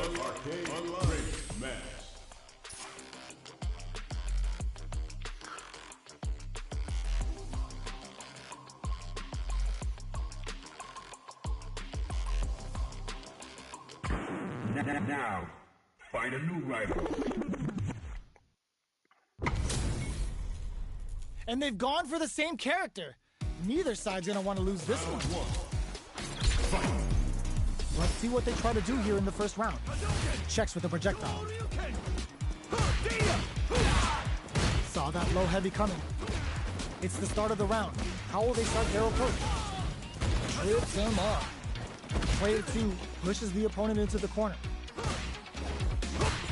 Arcade Online match. Now, find a new rival. And they've gone for the same character. Neither side's gonna want to lose this one. Let's see what they try to do here in the first round. Checks with a projectile. Saw that low heavy coming. It's the start of the round. How will they start their approach? Trips him off. Player 2 pushes the opponent into the corner.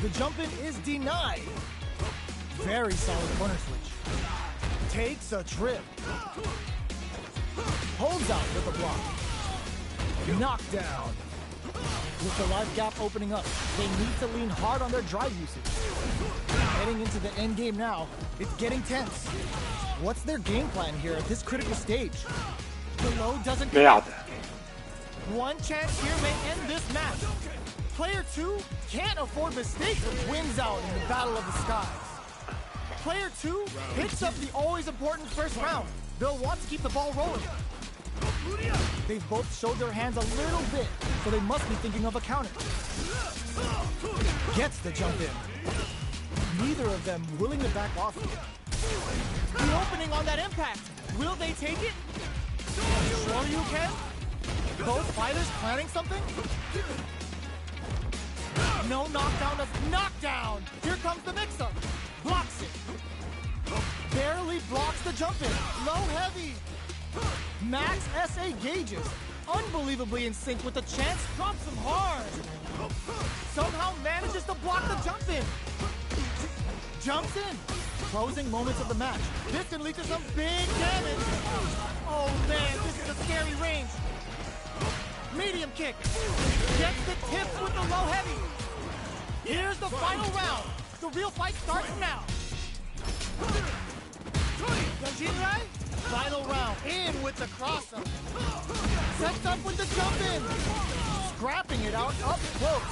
The jump in is denied. Very solid corner switch. Takes a trip. Holds out with a block. Knockdown. With the life gap opening up, they need to lean hard on their drive usage. Heading into the end game now, it's getting tense. What's their game plan here at this critical stage? The low doesn't connect. One chance here may end this match. Player 2 can't afford mistakes and wins out in the battle of the skies. Player 2 picks up the always important first round. They'll want to keep the ball rolling. They've both showed their hands a little bit, so they must be thinking of a counter. Gets the jump in. Neither of them willing to back off here. The opening on that impact. Will they take it? Sure you can? Both fighters planning something? No knockdown of knockdown. Here comes the mix-up. Blocks it. Barely blocks the jump in. Low heavy. Max SA gauges. Unbelievably in sync with the chance. Drops him hard. Somehow manages to block the jump in. Jumps in. Closing moments of the match. This can lead to some big damage. Oh man, this is a scary range. Medium kick. Gets the tips with the low heavy. Here's the final round. The real fight starts now. The Jinrai? Final round. In with the crosser. Sets up with the jump in. Scrapping it out up close.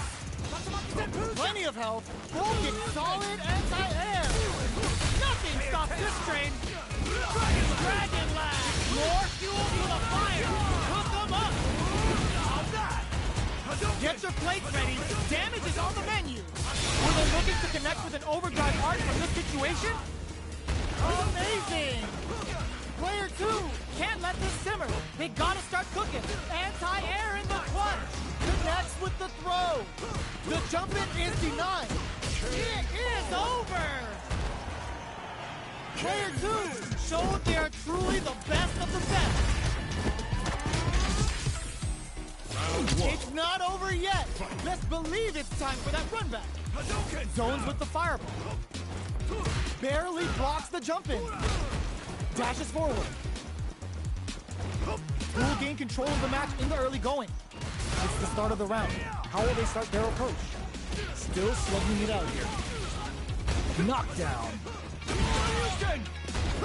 Plenty of health. Broken solid anti-air. Nothing stops this train. Dragon Lash. More fuel for the fire. Hook them up. Get your plates ready. Damage is on the menu. Were they looking to connect with an overdrive arc from this situation? Amazing! Player 2 can't let this simmer. They gotta start cooking. Anti-air in the clutch. Connects with the throw. The jump in is denied. It is over! Player 2 showed they are truly the best of the best. It's not over yet. Let's believe it's time for that run back. Zones with the fireball. Barely blocks the jump in. Dashes forward. Will gain control of the match in the early going. It's the start of the round. How will they start their approach? Still slugging it out here. Knockdown.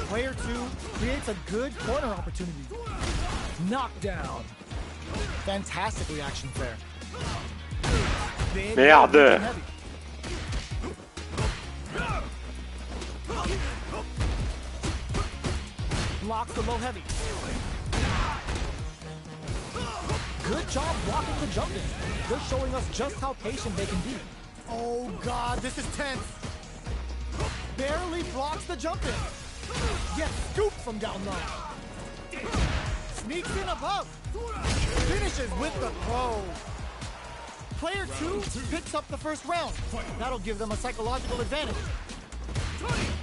Player 2 creates a good corner opportunity. Knockdown. Fantastic reaction there. Merde. Blocks the low heavy. Good job blocking the jump in. They're showing us just how patient they can be. Oh god, this is tense. Barely blocks the jump in. Gets scooped from down low. Sneaks in above. Finishes with the throw. Player 2 picks up the first round. That'll give them a psychological advantage.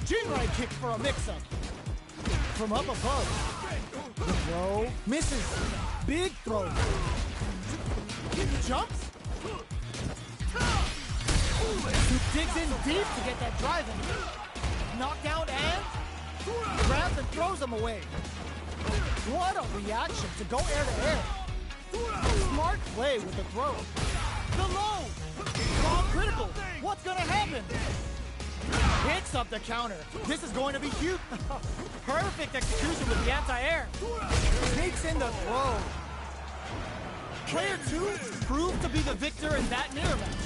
Jinrai kick for a mix-up. From up above. The throw misses. Big throw. Jumps. Digs in deep to get that drive in. Knockdown and grabs and throws him away. What a reaction to go air to air. Smart play with the throw. The low. All critical. What's gonna happen? Picks up the counter. This is going to be huge. Perfect execution with the anti-air. Sneaks in the throw. Player 2 proved to be the victor in that mirror match.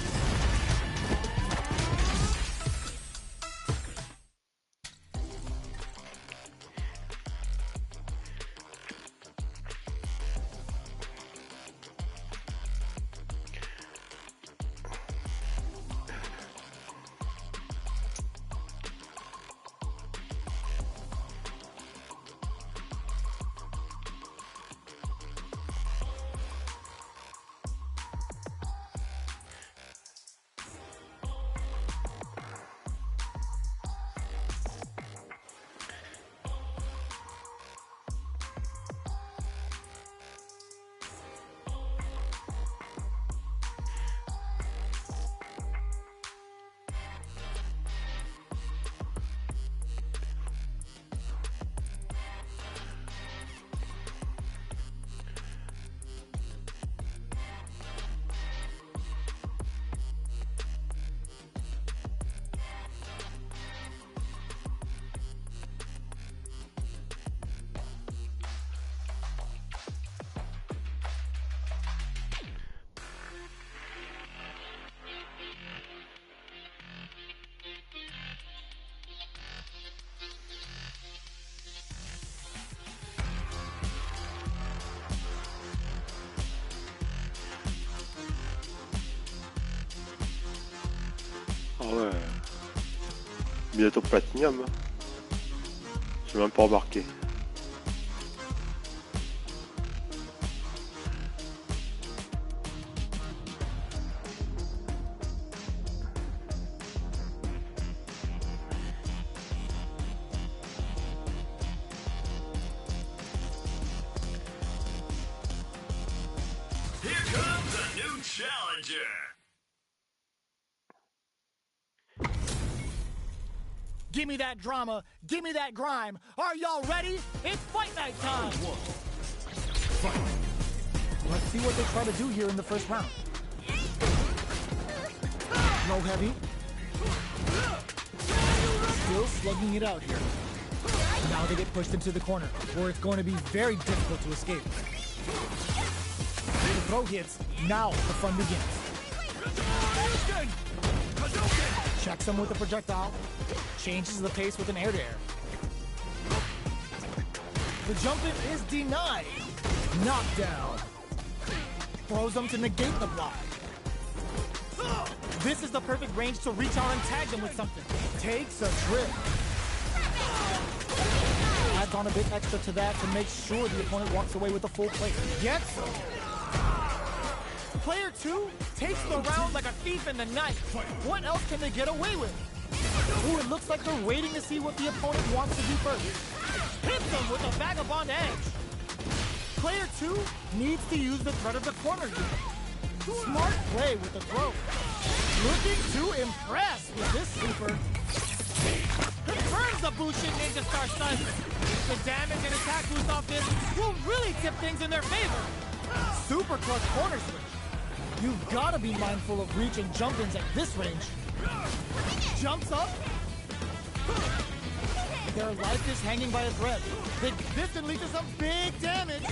Bientôt platinum. J'ai même pas remarqué. Here comes a new challenger. Give me that drama. Give me that grime. Are y'all ready? It's fight night time. Let's see what they try to do here in the first round. Low heavy. Still slugging it out here. Now they get pushed into the corner, where it's going to be very difficult to escape. The throw hits. Now the fun begins. Checks him with a projectile. Changes the pace with an air-to-air. The jump-in is denied. Knockdown. Throws him to negate the block. This is the perfect range to reach out and tag them with something. Takes a trip. Adds on a bit extra to that to make sure the opponent walks away with a full plate. Gets him. Player 2 takes the round like a thief in the night. What else can they get away with? Ooh, it looks like they're waiting to see what the opponent wants to do first. Hits them with a vagabond edge. Player 2 needs to use the threat of the corner here. Smart play with the throw. Looking to impress with this super. Confirms the Bushin Ninja Star Stun. The damage and attack boost off this will really tip things in their favor. Super clutch corner switch. You've got to be mindful of reach and jump-ins at this range. Jumps up. Their life is hanging by a thread. This can lead to some big damage.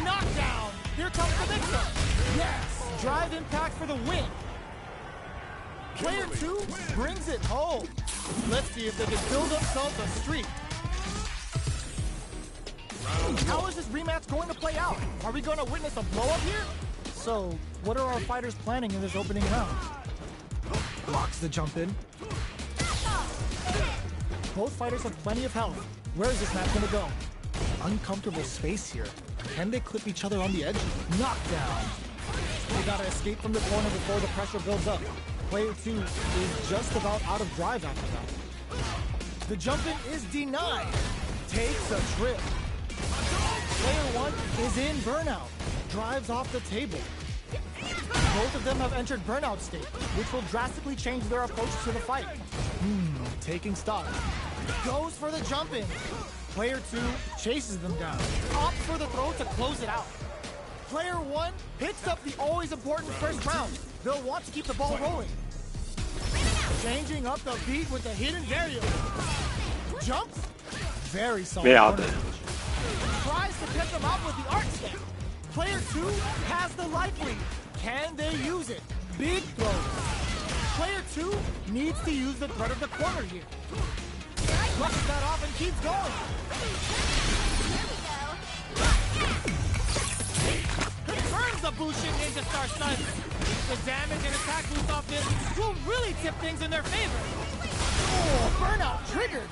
Knockdown. Here comes the mix-up. Yes. Drive impact for the win. Player 2 brings it home. Let's see if they can build themselves a streak. How is this rematch going to play out? Are we going to witness a blow-up here? So, what are our fighters planning in this opening round? Blocks the jump in. Both fighters have plenty of health. Where is this match going to go? Uncomfortable space here. Can they clip each other on the edge? Knockdown. They gotta escape from the corner before the pressure builds up. Player 2 is just about out of drive after that. The jump in is denied. Takes a trip. Player 1 is in burnout. Drives off the table. Both of them have entered burnout state, which will drastically change their approach to the fight. Taking stock. Goes for the jump in. Player 2 chases them down. Opts for the throw to close it out. Player 1 picks up the always important first round. They'll want to keep the ball rolling. Changing up the beat with the hidden variable. Jumps. Very solid. Merde. Tries to catch them out with the arc step. Player 2 has the life lead. Can they use it? Big throws. Player 2 needs to use the threat of the corner here. Flushes that off and keeps going. Confirms the Bushin Ninja Star Stun. The damage and attack boost off this will really tip things in their favor. Oh, burnout triggered.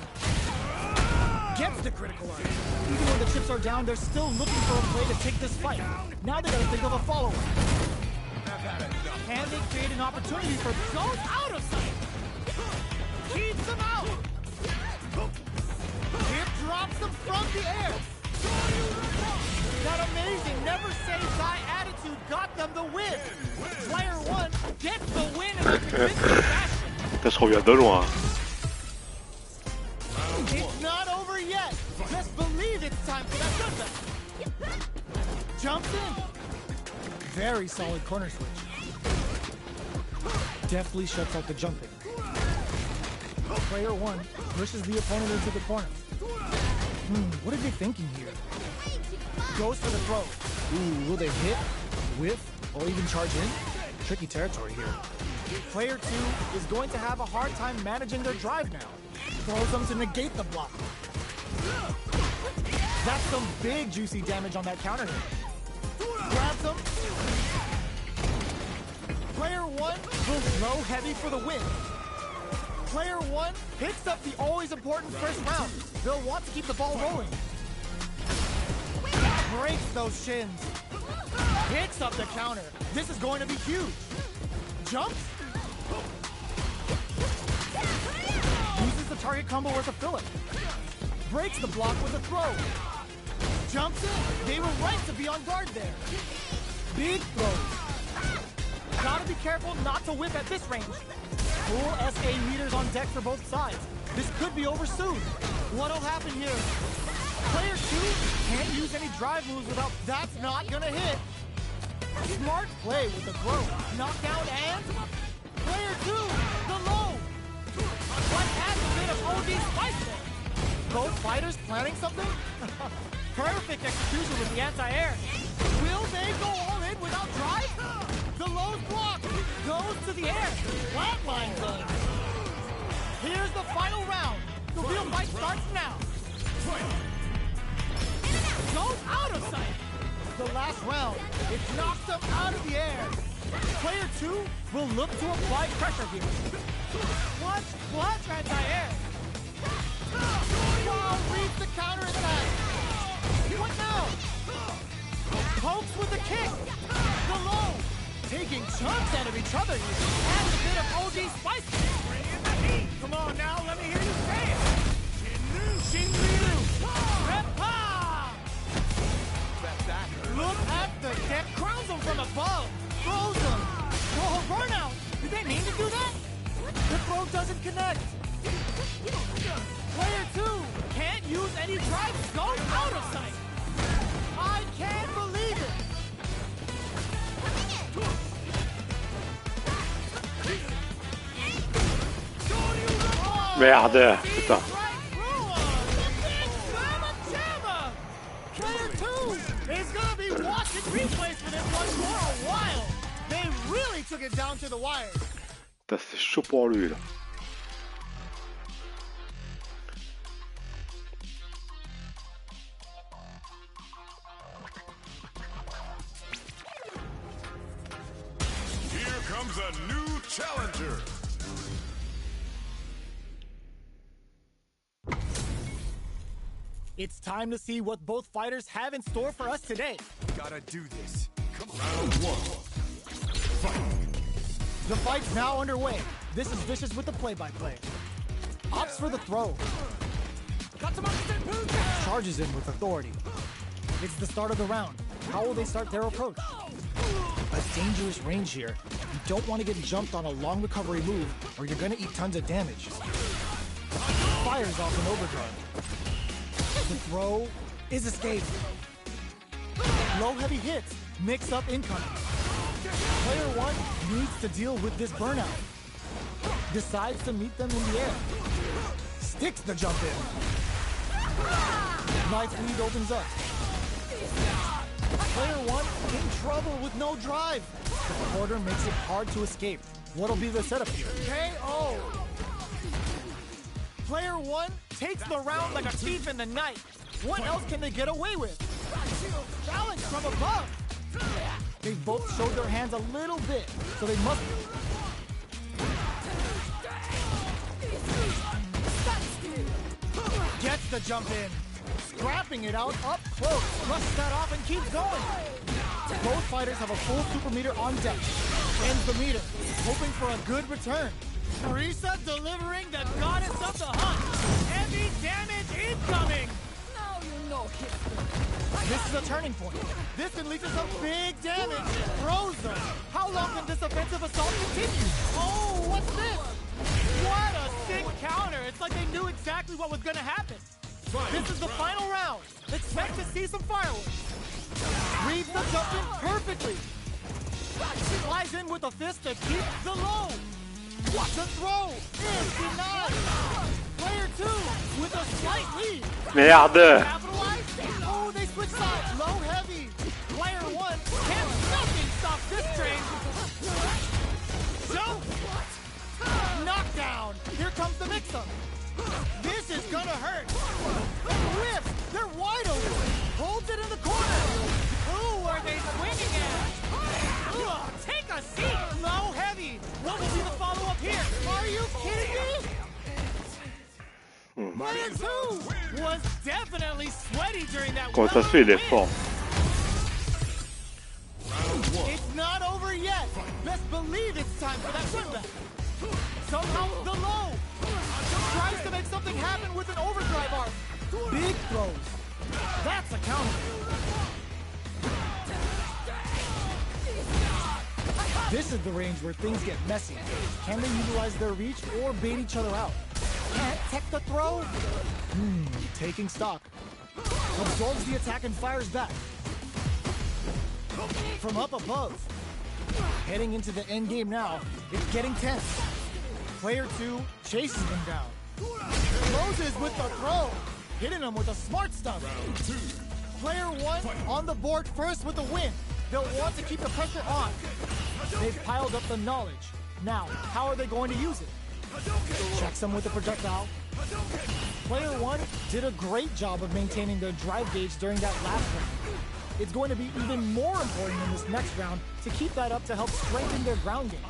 Gets the critical art. Even when the chips are down, they're still looking for a play to take this fight. Now they gotta think of a follow-up. Can they create an opportunity for goes out of sight? Keeps them out. Hip drops them from the air. That amazing never say die attitude got them the win. Player 1 gets the win in a convincing fashion. Ça se revient de loin. It's not over yet. Just believe it's time for that comeback. Jumps in. Very solid corner switch. Deftly shuts out the jumping. Player 1 pushes the opponent into the corner. What are they thinking here? Goes for the throw. Ooh, will they hit, whiff, or even charge in? Tricky territory here. Player 2 is going to have a hard time managing their drive now. Throws them to negate the block. That's some big juicy damage on that counter hit. Grabs them. Player 1 goes low heavy for the win. Player one picks up the always important first round. They'll want to keep the ball rolling. Breaks those shins. Picks up the counter. This is going to be huge. Jumps. Uses the target combo as a fill-up. Breaks the block with a throw. Jumps in. They were right to be on guard there. Big throws. Gotta be careful not to whip at this range. Full SA meters on deck for both sides. This could be over soon. What'll happen here? Player two can't use any drive moves without... That's not gonna hit. Smart play with the throw. Knockdown and... Player two, the low. What has a bit of OD spice there? Both fighters planning something? Perfect execution with the anti-air. Will they go all in without drive? The low's block. Goes to the air. Flatline zone. Here's the final round. The real fight starts now. Goes out of sight. The last round. It knocks them out of the air. Player two will look to apply pressure here. Clutch anti-air. Wow, reads the counter attack. What now? Pokes with the kick. The low. Taking chunks out of each other here. Adds a bit of OD spice. Come on now, let me hear you say it. Shinryu. Reppa. Look at the deck. Crowns him from above. Throws him. Oh, burnout. Did they mean to do that? The throw doesn't connect. Player two can't use any drive. Goes out of sight. I can't believe it. Merde, putain. Player two is gonna be watching replays for this one for a while. They really took it down to the wire. Putain, c'est chaud pour lui là. Here comes a new challenger. It's time to see what both fighters have in store for us today. Gotta do this. Come on. Round one. The fight's now underway. This is Vicious with the play-by-play. Opts for the throw. Charges in with authority. It's the start of the round. How will they start their approach? A dangerous range here. You don't want to get jumped on a long recovery move or you're going to eat tons of damage. Fires off an overdrive. The throw is escaped. Low heavy hits, mix up incoming. Player one needs to deal with this burnout. Decides to meet them in the air. Sticks the jump in. Knight's lead opens up. Player one in trouble with no drive. The quarter makes it hard to escape. What'll be the setup here? KO! Player one takes the round like a thief in the night. What else can they get away with? Challenge from above. They both showed their hands a little bit, so they must... Gets the jump in. Scrapping it out up close. Flushes that off and keeps going. Both fighters have a full super meter on deck. Ends the meter, hoping for a good return. Teresa delivering the goddess of the hunt. Heavy damage incoming. Now you know history. This is a turning point. This can lead to some big damage. Throws them. How long can this offensive assault continue? Oh, what's this? What a sick counter. It's like they knew exactly what was going to happen. This is the final round. Expect to see some fireworks. Reads the jump in perfectly. Flies in with a fist to keep the low. The throw is denied. Player two with a slight lead. Merde. Capitalize. Oh, they switch sides. Low heavy. Player one can't nothing stop this train. Jump. Knockdown. Here comes the mix-up. This is gonna hurt. Whip. They're wide open. Holds it in the corner. Who are they swinging at? Ugh, take a a seat! Low heavy! What will be the follow-up here? Are you kidding me? Player 2 was definitely sweaty during that. Comment ça se fait, il est fort. It's not over yet. Best believe it's time for that run back. Somehow the low tries to make something happen with an overdrive arc. Big throws. That's a counter. This is the range where things get messy. Can they utilize their reach or bait each other out? Can't tech the throw? Taking stock. Absorbs the attack and fires back. From up above. Heading into the end game now. It's getting tense. Player 2 chases him down. Closes with the throw. Hitting him with a smart stuff. Player 1 on the board first with the win. They'll want to keep the pressure on. They've piled up the knowledge. Now, how are they going to use it? Checks him with the projectile. Player 1 did a great job of maintaining their drive gauge during that last round. It's going to be even more important in this next round to keep that up to help strengthen their ground game.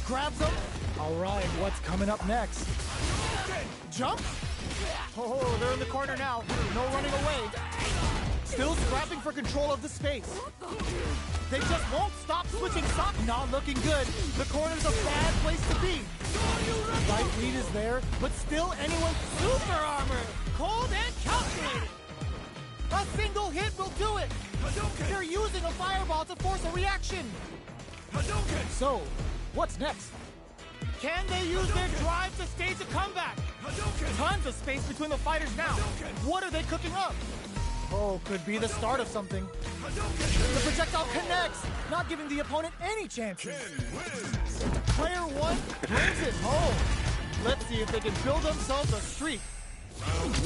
Grabs him. All right, what's coming up next? Jump? Oh, they're in the corner now. No running away. Still scrapping for control of the space. They just won't stop switching sides. Not looking good. The corner's a bad place to be. Right lead is there, but still anyone super armor. Cold and calculated. A single hit will do it. They're using a fireball to force a reaction. So, what's next? Can they use their drive to stage a comeback? Tons of space between the fighters now. What are they cooking up? Oh, could be the start of something. The projectile connects, not giving the opponent any chances. Player 1 brings it home. Let's see if they can build themselves a streak.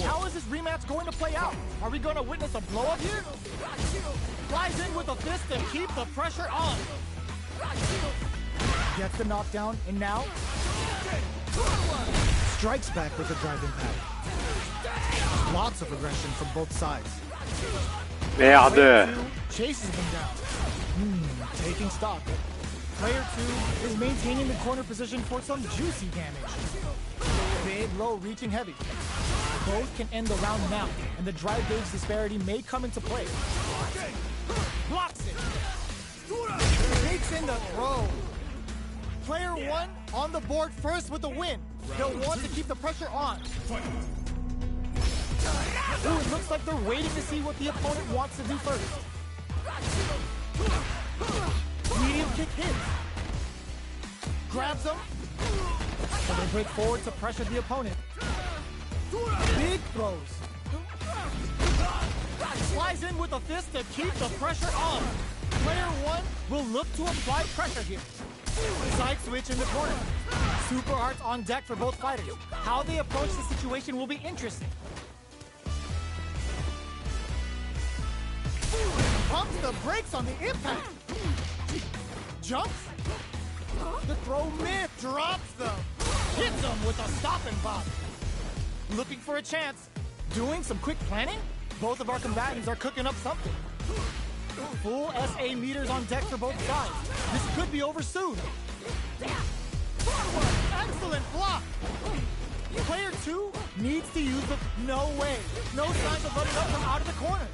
How is this rematch going to play out? Are we going to witness a blow-up here? Flies in with a fist to keep the pressure on. Gets the knockdown, and now strikes back with a drive impact. Lots of aggression from both sides. Merde. Chases him down. Taking stock. Player 2 is maintaining the corner position for some juicy damage. Big, low, reaching heavy. Both can end the round now, and the drive gauge disparity may come into play. Blocks it. Takes in the throw. Player 1 on the board first with the win. They'll want to keep the pressure on. Ooh, it looks like they're waiting to see what the opponent wants to do first. Medium kick hits. Grabs him. So they break forward to pressure the opponent. Big throws. Flies in with a fist to keep the pressure on. Player 1 will look to apply pressure here. Side switch in the corner. Super arts on deck for both fighters. How they approach the situation will be interesting. Pumps the brakes on the impact. Jumps. The throw mid drops them. Hits them with a stop and pop. Looking for a chance. Doing some quick planning? Both of our combatants are cooking up something. Full SA meters on deck for both sides. This could be over soon. Excellent block. Player 2 needs to use the... No way. No signs of letting up from out of the corner.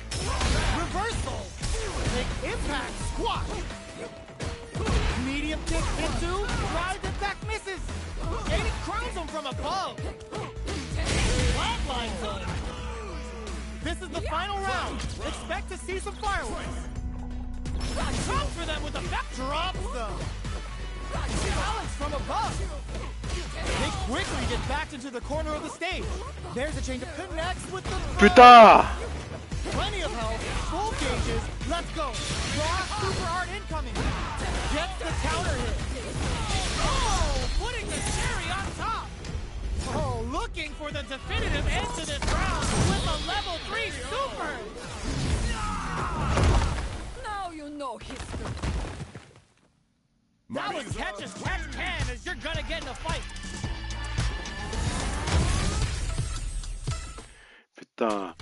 Reversal. Make impact. Squat. Medium kick into. Drive and back misses. And it crowns him from above. Flatlines him. This is the final round. Expect to see some fireworks. Comes for them with a back. Drops them. Balance from above. They quickly get back into the corner of the stage. There's a change of connects with the... Putain! Plenty of health, full gauges. Let's go. Raw super art incoming. Gets the counter hit. Oh, putting the cherry on top. Oh, looking for the definitive end to this round with a level 3 super. Now you know history. That was catch as catch can as you're gonna get in a fight. Putain.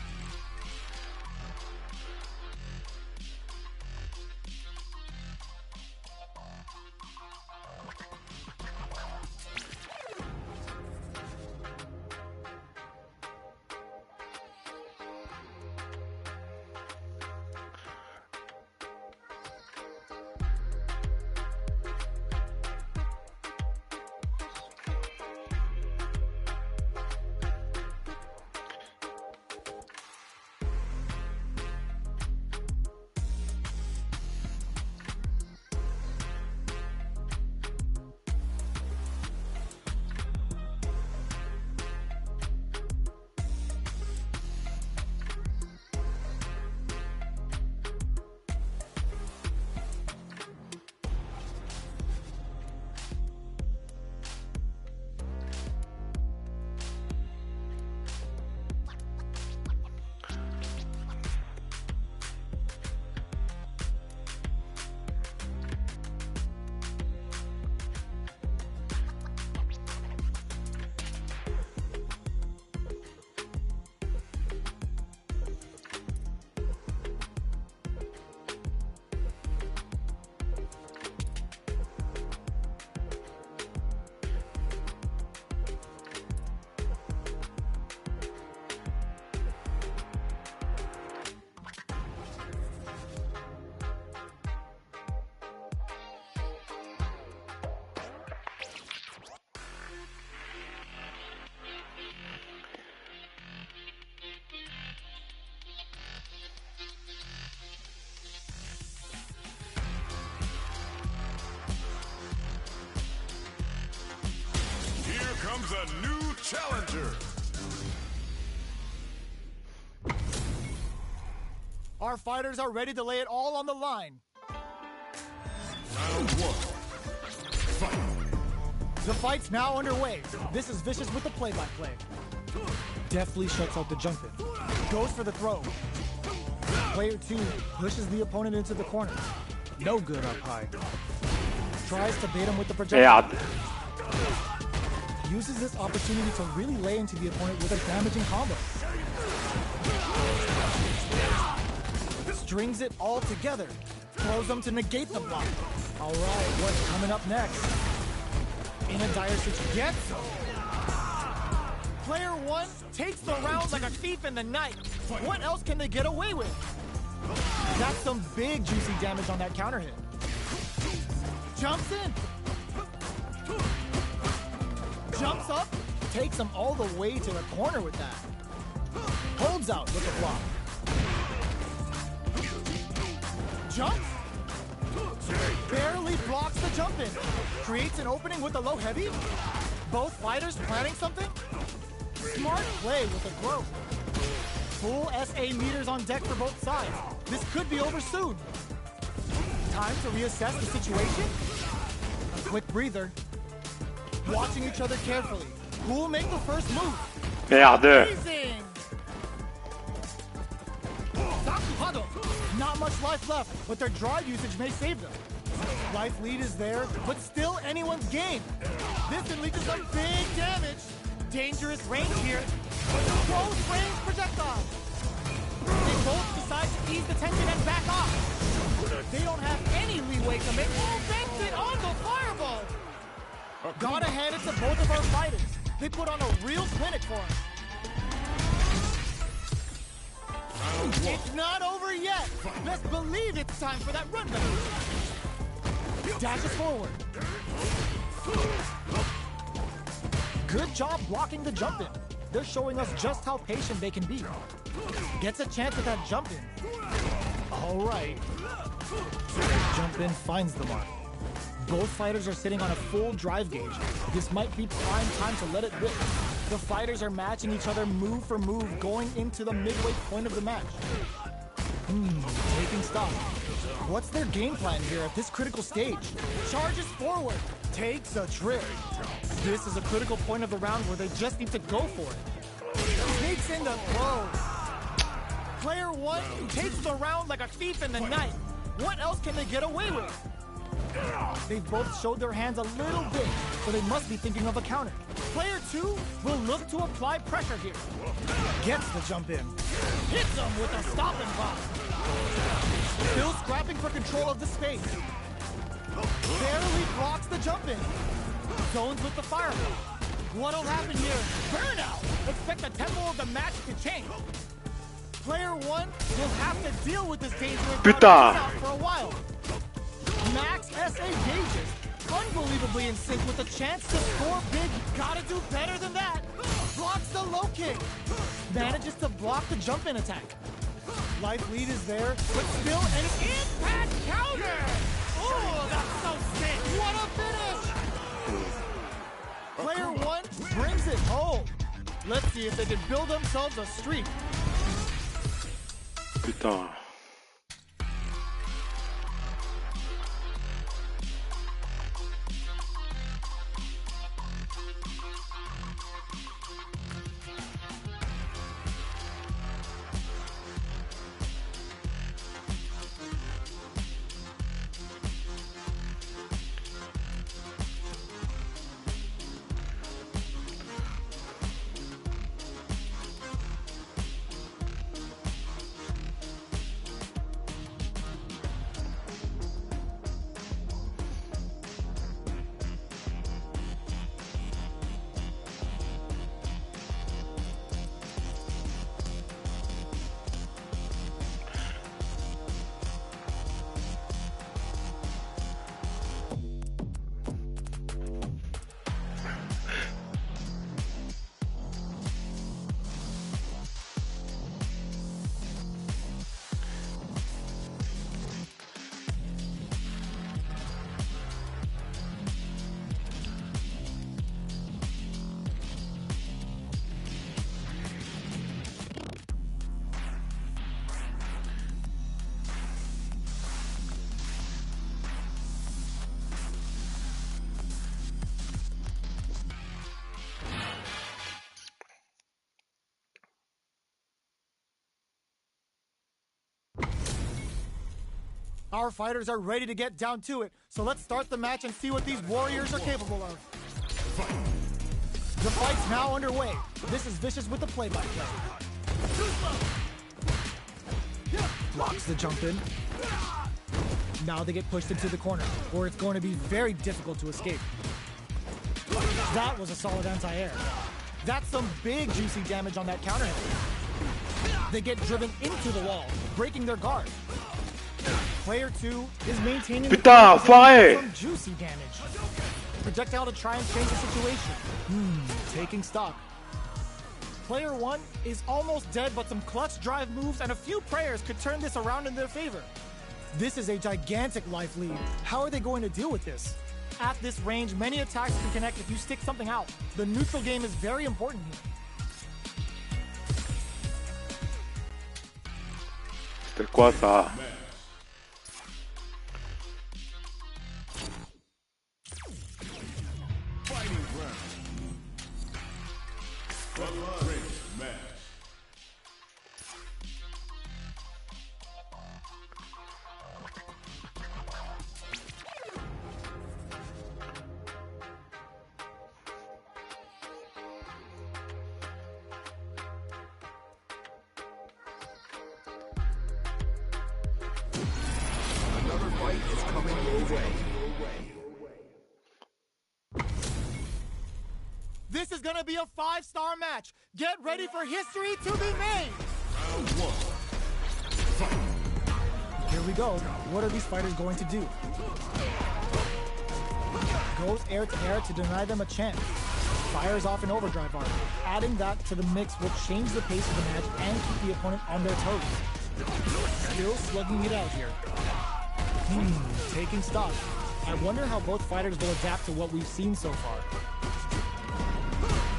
Our fighters are ready to lay it all on the line. Round 1. Fight. The fight's now underway. This is Vicious with the play-by-play. Deftly shuts out the jump in. Goes for the throw. Player 2 pushes the opponent into the corner. No good up high. Tries to bait him with the projectile. Merde. Uses this opportunity to really lay into the opponent with a damaging combo. Strings it all together. Throws them to negate the block. All right, what's coming up next? In a dire situation, gets him. Player 1 takes the round like a thief in the night. What else can they get away with? That's some big juicy damage on that counter hit. Jumps in. Jumps up. Takes him all the way to the corner with that. Holds out with the block. Jumps. Barely blocks the jump in. Creates an opening with a low heavy. Both fighters planning something. Smart play with the throw. Full SA meters on deck for both sides. This could be over soon. Time to reassess the situation. A quick breather. Watching each other carefully. Who will make the first move? Merde. Amazing! Not much life left, but their drive usage may save them. Life lead is there, but still anyone's game. This can lead to some big damage. Dangerous range here. Close range projectile. They both decide to ease the tension and back off. They don't have any leeway to make. Oh, banks it on the fireball. Gotta hand it to both of our fighters. They put on a real clinic for him. It's not over yet. Best believe it's time for that run back. Dashes forward. Good job blocking the jump in. They're showing us just how patient they can be. Gets a chance at that jump in. All right. Jump in finds the mark. Both fighters are sitting on a full drive gauge. This might be prime time to let it rip. The fighters are matching each other move for move going into the midway point of the match. Taking stock. What's their game plan here at this critical stage? Charges forward. Takes a trip. This is a critical point of the round where they just need to go for it. Takes in the throw. Player 1 takes the round like a thief in the night. What else can they get away with? They've both showed their hands a little bit, so they must be thinking of a counter. Player 2 will look to apply pressure here. Gets the jump in. Hits him with a stop and pop. Still scrapping for control of the space. Barely blocks the jump in. Zones with the fireball. What'll happen here? Burnout! Expect the tempo of the match to change. Player 1 will have to deal with this dangerous Putain. for a while. Max SA gauges. Unbelievably in sync with a chance to score big. Gotta do better than that. Blocks the low kick. Manages to block the jump-in attack. Life lead is there, but still an impact counter! Oh, that's so sick! What a finish! Player 1 brings it home. Let's see if they can build themselves a streak. Putain. Our fighters are ready to get down to it, so let's start the match and see what these warriors are capable of. The fight's now underway. This is Vicious with the play-by-play. Blocks the jump in. Now they get pushed into the corner, where it's going to be very difficult to escape. That was a solid anti-air. That's some big juicy damage on that counter hit. They get driven into the wall, breaking their guard. Player 2 is maintaining some juicy damage. Projectile to try and change the situation. Taking stock. Player 1 is almost dead, but some clutch drive moves and a few prayers could turn this around in their favor. This is a gigantic life lead. How are they going to deal with this? At this range, many attacks can connect if you stick something out. The neutral game is very important here. C'était quoi ça? This is gonna be a 5-star match. Get ready for history to be made. Here we go. What are these fighters going to do? Goes air to air to deny them a chance. Fires off an overdrive arm. Adding that to the mix will change the pace of the match and keep the opponent on their toes. Still slugging it out here. Taking stock. I wonder how both fighters will adapt to what we've seen so far.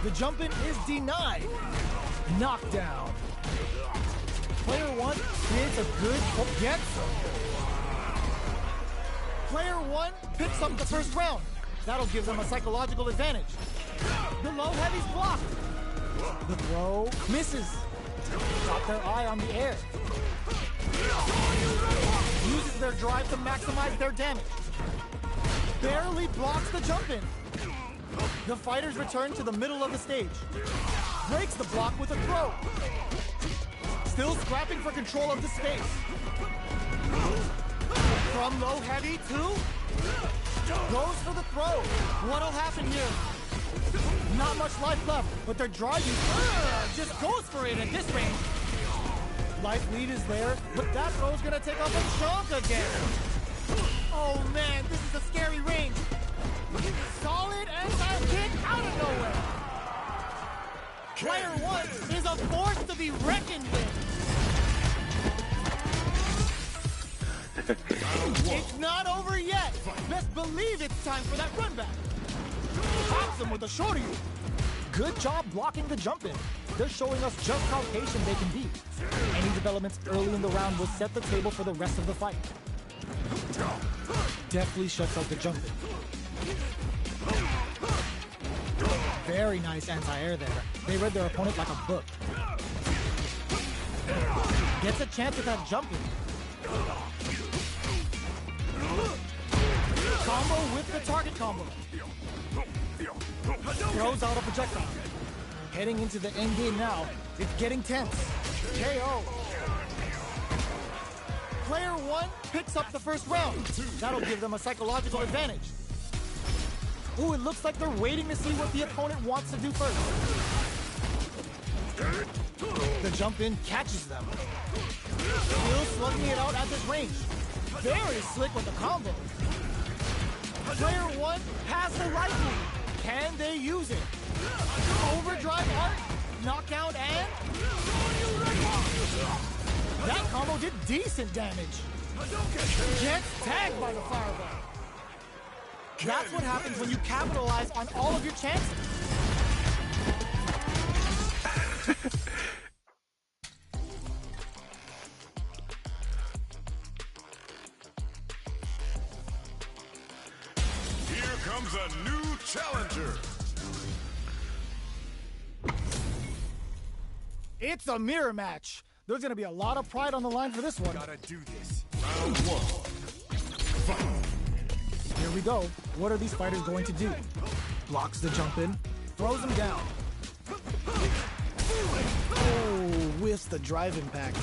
The jump in is denied. Knockdown. Player 1 creates a good gets. Player 1 picks up the first round. That'll give them a psychological advantage. The low heavy's blocked. The throw misses. Got their eye on the air. Uses their drive to maximize their damage. Barely blocks the jump in. The fighters return to the middle of the stage. Breaks the block with a throw. Still scrapping for control of the space. From low heavy to... goes for the throw. What'll happen here? Not much life left, but their drive just goes for it at this range. Life lead is there, but that throw's gonna take off a chunk again. Oh man, this is a scary range. Solid anti-kick out of nowhere. Player 1 is a force to be reckoned with. It's not over yet. Best believe it's time for that run back. Pops him with a shorty. Good job blocking the jump in. They're showing us just how patient they can be. Any developments early in the round will set the table for the rest of the fight. Deftly shuts out the jump in. Very nice anti-air there. They read their opponent like a book. Gets a chance at that jump in. Combo with the target combo. Throws out a projectile. Heading into the end game now. It's getting tense. KO. Player 1 picks up the first round. That'll give them a psychological advantage. Ooh, it looks like they're waiting to see what the opponent wants to do first. The jump in catches them. Still slugging it out at this range. Very slick with the combo. Player 1 has the life lead. Can they use it? Overdrive art, knockout, and... that combo did decent damage. Gets tagged by the fireball. That's what happens when you capitalize on all of your chances. Here comes a new challenger. It's a mirror match. There's going to be a lot of pride on the line for this one. Gotta do this. Round 1. Here we go. What are these fighters going to do? Blocks the jump in, throws him down. Oh, whiffs the drive impact.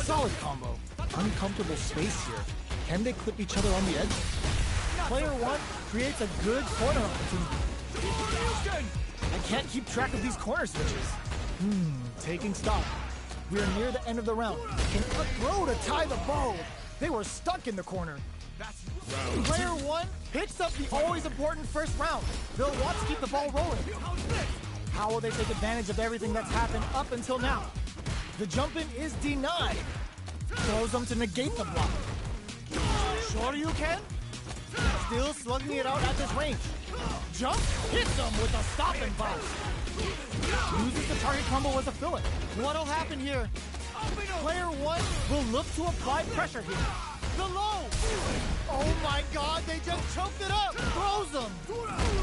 Solid combo. Uncomfortable space here. Can they clip each other on the edge? Player one creates a good corner opportunity. I can't keep track of these corner switches. Taking stock. We're near the end of the round. Can a throw to tie the ball. They were stuck in the corner. Player one picks up the always important first round. They'll want to keep the ball rolling. How will they take advantage of everything that's happened up until now? The jump in is denied. Throws them to negate the block. Sure you can? Still slugging it out at this range. Jump, hits them with a stop and bounce. Uses the target combo as a filler. What'll happen here? Player one will look to apply pressure here. The low! Oh my god, they just choked it up! Throws them!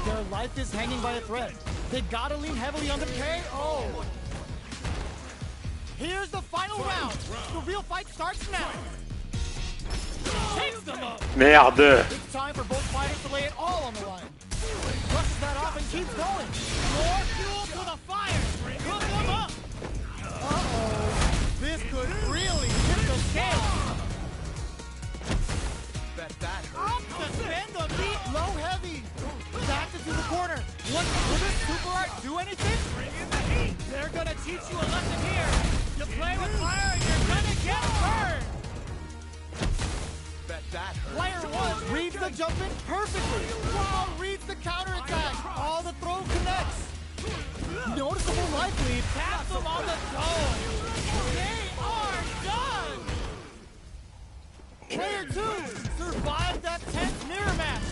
Their life is hanging by a thread. They gotta lean heavily on the KO. Here's the final round. The real fight starts now. Takes them up. Merde. It's time for both fighters to lay it all on the line. Brushes that off and keeps going. More fuel to the fire. Cook them up. Uh-oh. This could really tip the scale. Bet that hurt. Up to spend the beat. Low heavy. Back into the corner. Will this super art do anything? Bring in the heat. They're gonna teach you a lesson here. You play with fire and you're gonna get burned. Bet that hurt. Player one reads the jump in perfectly. Wow, reads the counterattack. All the throw connects. Noticeable life lead. Taps them on the toe. They are done. Player two survived that tense mirror match.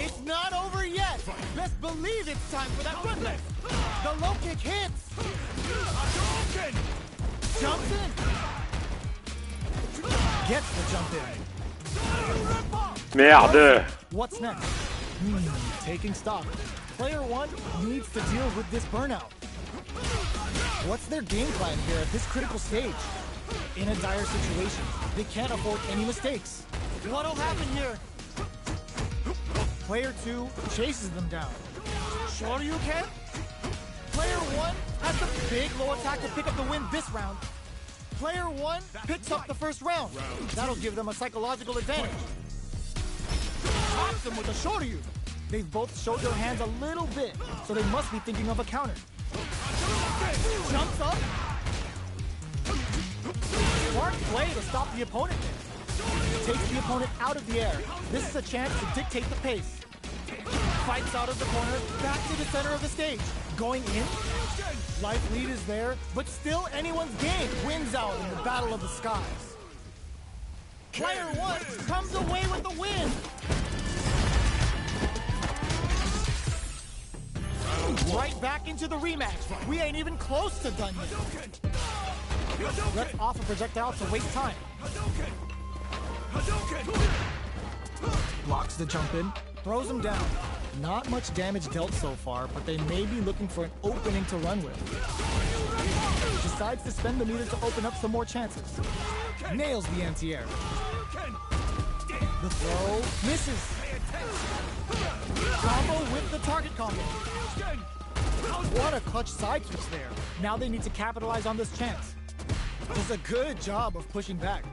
It's not over yet. Best believe it's time for that run back. The low kick hits. Jumps in. Gets the jump in. Merde. What's next? Taking stock. Player one needs to deal with this burnout. What's their game plan here at this critical stage? In a dire situation, they can't afford any mistakes. What'll happen here? Player two chases them down. Sure you can? Player one has the big low attack to pick up the win this round. Player one picks up the first round. That'll give them a psychological advantage. Pops them with a Shoryu. They've both showed their hands a little bit, so they must be thinking of a counter. Jumps up. Smart play to stop the opponent there. Takes the opponent out of the air. This is a chance to dictate the pace. Fights out of the corner, back to the center of the stage. Going in. Life lead is there, but still anyone's game. Wins out in the battle of the skies. Player one comes away with the win. Right back into the rematch. We ain't even close to done yet. Let's offer projectiles to waste time. Blocks the jump in, throws him down. Not much damage dealt so far, but they may be looking for an opening to run with. Decides to spend the meter to open up some more chances. Nails the anti-air. The throw misses. Combo with the target combo. What a clutch side switch there. Now they need to capitalize on this chance. Does a good job of pushing back.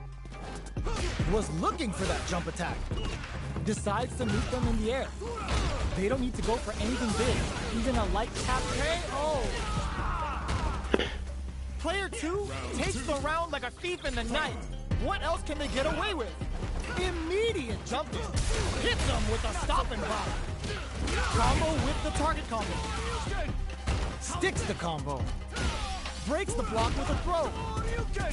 Was looking for that jump attack. Decides to meet them in the air. They don't need to go for anything big. Even a light tap KO. Player two takes the round like a thief in the night. What else can they get away with? Immediate jump in. Hits them with a stop and block. Combo with the target combo. Sticks the combo. Breaks the block with a throw.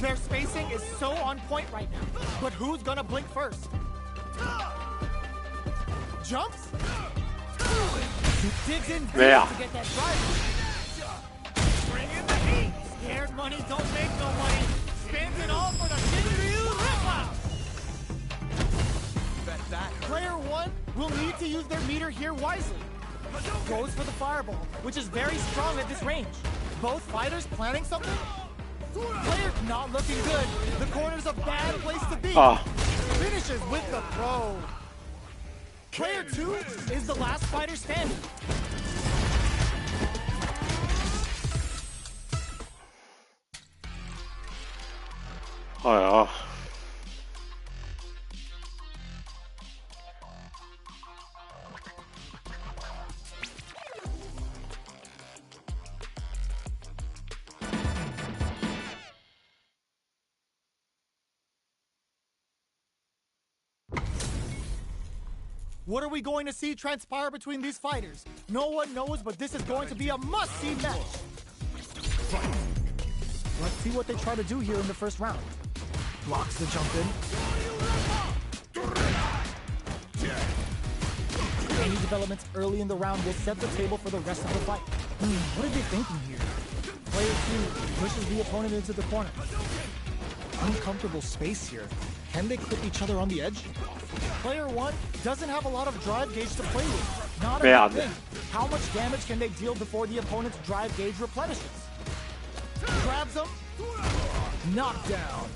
Their spacing is so on point right now. But who's gonna blink first? Jumps. Digs in to get that drive. Bring in the heat. Scared money don't make no money. Spins it all for the Shinryu rip-out. Bet that. Player one will need to use their meter here wisely. Goes for the fireball, which is very strong at this range. Both fighters planning something? Player not looking good. The corner's a bad place to be. Finishes with the throw. Player 2 is the last fighter standing. What are we going to see transpire between these fighters? No one knows, but this is going to be a must-see match. Let's see what they try to do here in the first round. Blocks the jump in. Any developments early in the round will set the table for the rest of the fight. What are they thinking here? Player 2 pushes the opponent into the corner. Uncomfortable space here. Can they clip each other on the edge? Player 1 doesn't have a lot of drive gauge to play with. Not a good thing. How much damage can they deal before the opponent's drive gauge replenishes? Grabs him. Knockdown.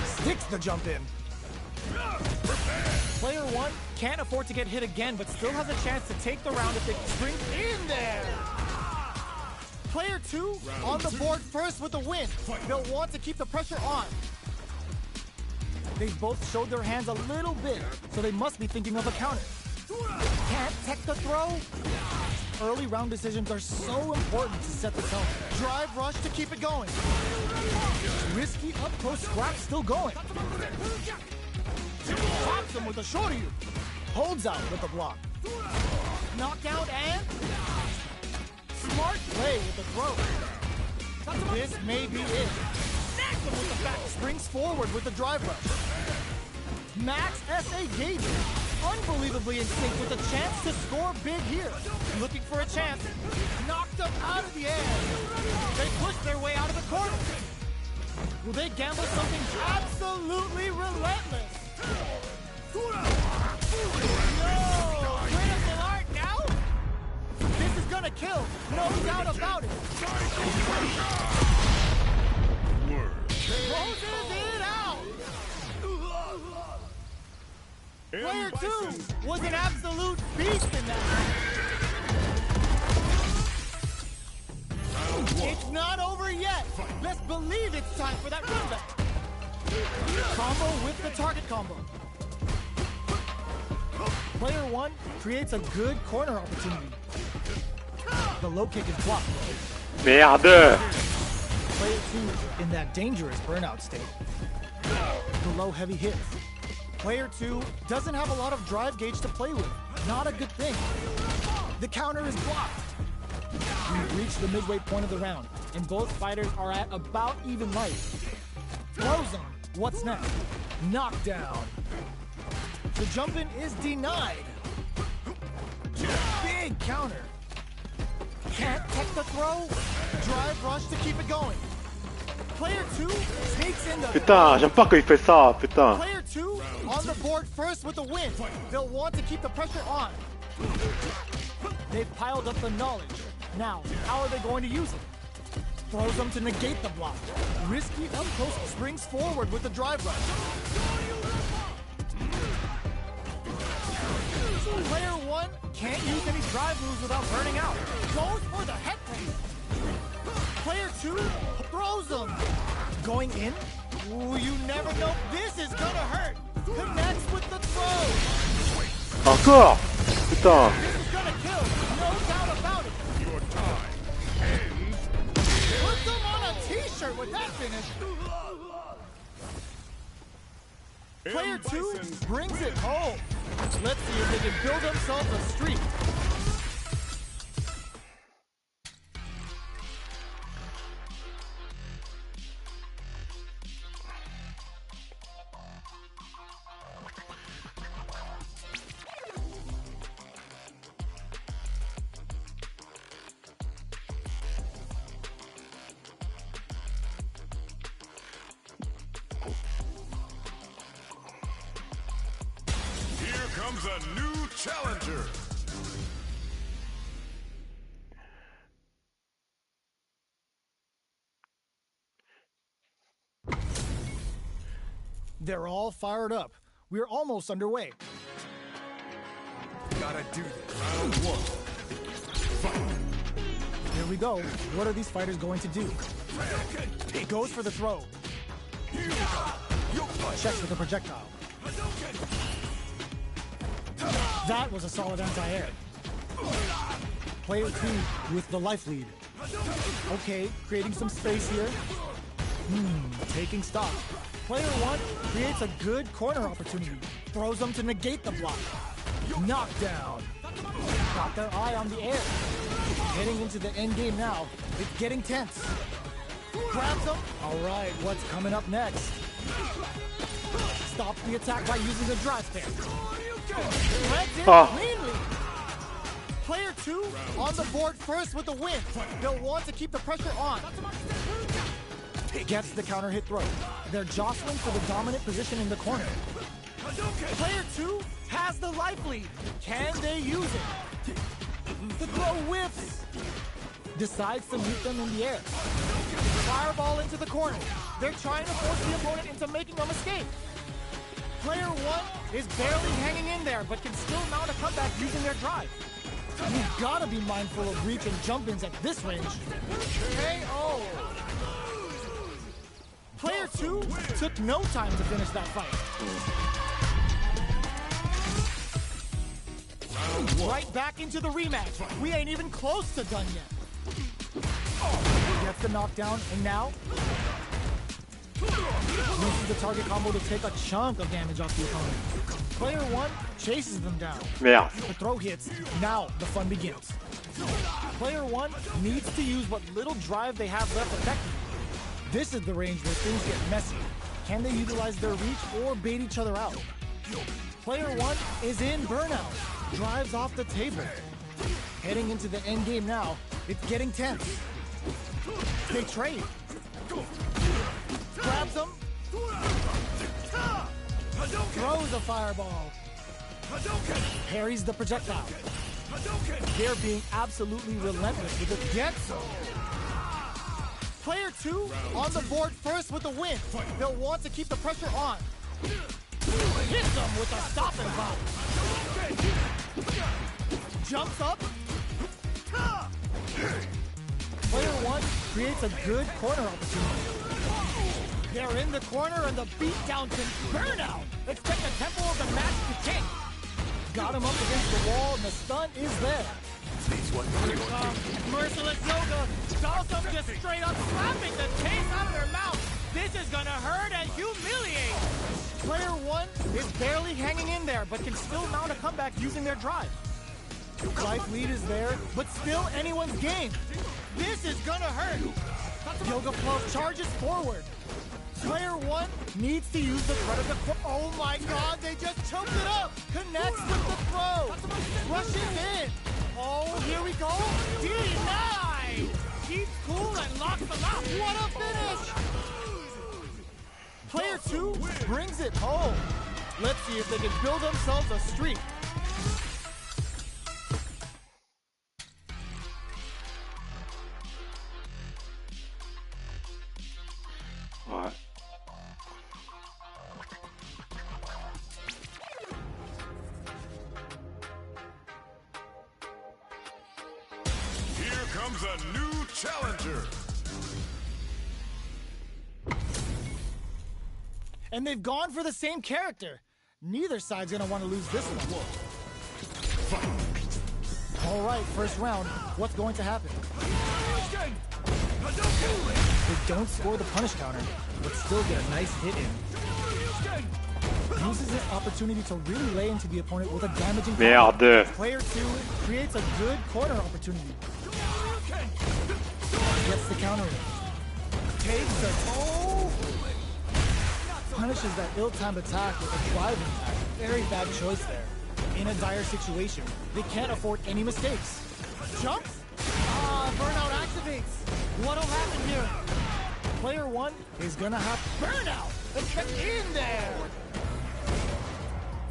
Sticks the jump in. Player 1 can't afford to get hit again, but still has a chance to take the round if they spring in there. Player 2 on the board first with the win. They'll want to keep the pressure on. They've both showed their hands a little bit, so they must be thinking of a counter. Can't tech the throw? Early round decisions are so important to set the tone. Drive rush to keep it going. Risky up-close scrap still going. Pops him with a shorty. Holds out with the block. Knockout and... smart play with the throw. This may be it. With the back, springs forward with the drive rush. Max SA Gage, unbelievably in sync with a chance to score big here. Looking for a chance, knocked them out of the air. They push their way out of the corner. Will they gamble something absolutely relentless? No, critical art now? This is gonna kill, no doubt about it. Closes it out! Player 2 was an absolute beast in that. It's not over yet. Let's believe it's time for that comeback. Combo with the target combo. Player 1 creates a good corner opportunity. The low kick is blocked. Merde! Player 2 in that dangerous burnout state. The low heavy hits. Player 2 doesn't have a lot of drive gauge to play with. Not a good thing. The counter is blocked. We've reached the midway point of the round, and both fighters are at about even life. Throws him. What's next? Knockdown. The jump in is denied. Big counter. Can't tech the throw. Drive rush to keep it going. Player 2 sneaks in the... Putain, j'aime pas quand il fait ça, putain. Player 2 on the board first with the win. They'll want to keep the pressure on. They've piled up the knowledge. Now, how are they going to use it? Throws them to negate the block. Risky up close springs forward with the drive rush. Player 1 can't use any drive moves without burning out. Goes for the head fake. Player 2 throws them. Going in? Ooh, you never know. This is gonna hurt. Connects with the throw. Encore? Putain. This is gonna kill. No doubt about it. Your time ends. Put them on a t-shirt with that finish. Player 2 brings it home. Let's see if they can build themselves a streak. Comes a new challenger. They're all fired up. We're almost underway. Gotta do this. Round one. Fight. Here we go. What are these fighters going to do? He goes for the throw. Checks with a projectile. That was a solid anti-air. Player 2 with the life lead. Okay, creating some space here. Taking stock. Player 1 creates a good corner opportunity. Throws them to negate the block. Knockdown. Got their eye on the air. Heading into the end game now. It's getting tense. Grabs them. All right, what's coming up next? Stops the attack by using the drive stance. Threads in cleanly. Player 2 on the board first with the win. They'll want to keep the pressure on. Gets the counter hit throw. They're jostling for the dominant position in the corner. Player 2 has the life lead. Can they use it? The throw whiffs. Decides to meet them in the air. Fireball into the corner. They're trying to force the opponent into making a mistake. Player 1 is barely hanging in there, but can still mount a comeback using their drive. You've got to be mindful of reach and jump-ins at this range. KO! Player 2 took no time to finish that fight. Right back into the rematch. We ain't even close to done yet. Gets the knockdown, and now uses the target combo to take a chunk of damage off the opponent. Player 1 chases them down. Merde. The throw hits. Now the fun begins. Player 1 needs to use what little drive they have left effectively. This is the range where things get messy. Can they utilize their reach or bait each other out? Player 1 is in burnout. Drives off the table. Heading into the end game now. It's getting tense. They trade. Grabs them. Throws a fireball. Parries the projectile. They're being absolutely relentless with the Getsu. Player 2 on the board first with the win. They'll want to keep the pressure on. Hits them with a stop and pop. Jumps up. Player 1 creates a good corner opportunity. They're in the corner and the beatdown can burn out. Expect the tempo of the match to change. Got him up against the wall and the stun is there. Merciless yoga. Dalsum just straight up slapping the taste out of their mouth. This is gonna hurt and humiliate. Player 1 is barely hanging in there, but can still mount a comeback using their drive. Life lead is there, but still anyone's game. This is gonna hurt. Yoga Fluff charges forward. Player 1 needs to use the threat of the oh my god, they just choked it up! Connects with the throw! Rushes in! Oh, here we go! Denied! Keeps cool and locks them out! What a finish! Player 2 brings it home. Let's see if they can build themselves a streak. Ouais. Here comes a new challenger. And they've gone for the same character. Neither side's gonna want to lose this one. All right, first round. What's going to happen? They don't score the punish counter, but still get a nice hit in. Uses this opportunity to really lay into the opponent with a damaging counter. Merde. Player 2 creates a good corner opportunity. Gets the counter in. Takes the toe. Punishes that ill-timed attack with a driving attack. Very bad choice there. In a dire situation, they can't afford any mistakes. Jumps? Burnout activates. What'll happen here? Player 1 is gonna have burnout. Let's get in there.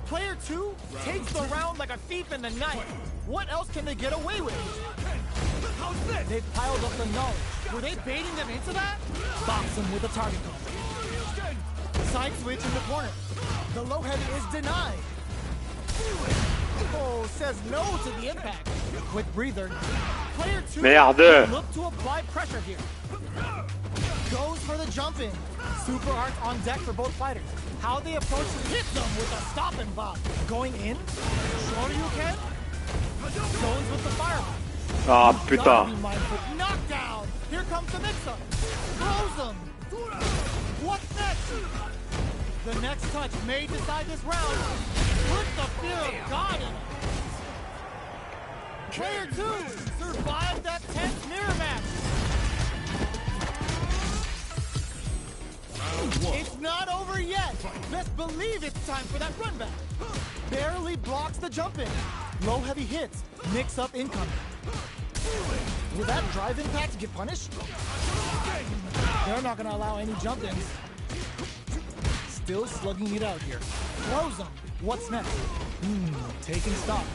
Player 2 takes the round like a thief in the night. What else can they get away with? How's this? They've piled up the knowledge. Were they baiting them into that? Box them with a target combo. Side switch in the corner. The low heavy is denied. Oh, says no to the impact. Quick breather. Player 2 Merde. look to apply pressure here. Goes for the jump in. Super arts on deck for both fighters. How they approach hit them with a stop and bomb. Going in. Shoryuken. Stones with the fireball. Ah putain. Knockdown. Here comes the mix-up. Throws them. What's next? The next touch may decide this round. Put the fear of God in it. Player 2 survived that tense mirror match. It's not over yet. Best believe it's time for that run back. Barely blocks the jump in. Low heavy hits. Mix up incoming. Will that drive impact get punished? They're not going to allow any jump ins. Still slugging it out here. Throws them. What's next? Taking stock.